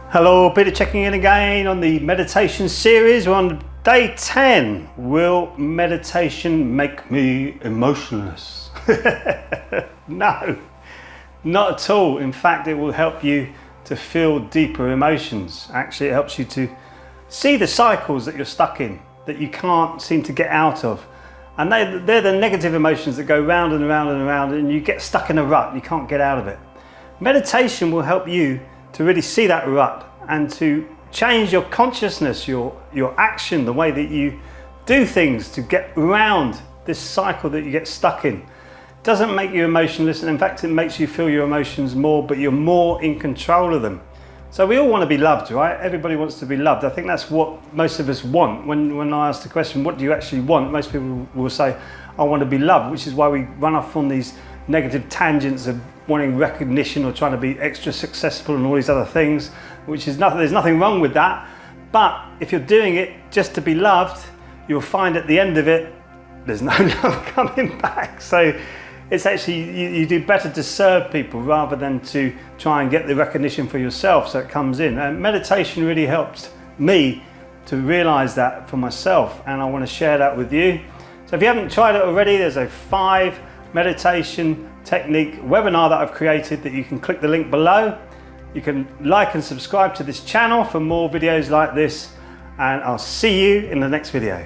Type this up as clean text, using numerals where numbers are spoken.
Hello, Peter checking in again on the meditation series. We're on day 10. Will meditation make me emotionless? No, not at all. In fact, it will help you to feel deeper emotions. Actually, it helps you to see the cycles that you're stuck in, that you can't seem to get out of. And they're the negative emotions that go round and round and round, and you get stuck in a rut, you can't get out of it. Meditation will help you to really see that rut and to change your consciousness, your action, the way that you do things to get around this cycle that you get stuck in. It doesn't make you emotionless, and in fact it makes you feel your emotions more, but you're more in control of them. So we all want to be loved, right? Everybody wants to be loved. I think that's what most of us want. When I ask the question, what do you actually want? Most people will say, I want to be loved, which is why we run off on these negative tangents of wanting recognition or trying to be extra successful and all these other things, which is nothing, there's nothing wrong with that. But if you're doing it just to be loved, you'll find at the end of it, there's no love coming back. So it's actually, you do better to serve people rather than to try and get the recognition for yourself so it comes in. And meditation really helped me to realize that for myself, and I want to share that with you. So if you haven't tried it already, there's a 5 meditation technique webinar that I've created that you can click the link below. You can like and subscribe to this channel for more videos like this, and I'll see you in the next video.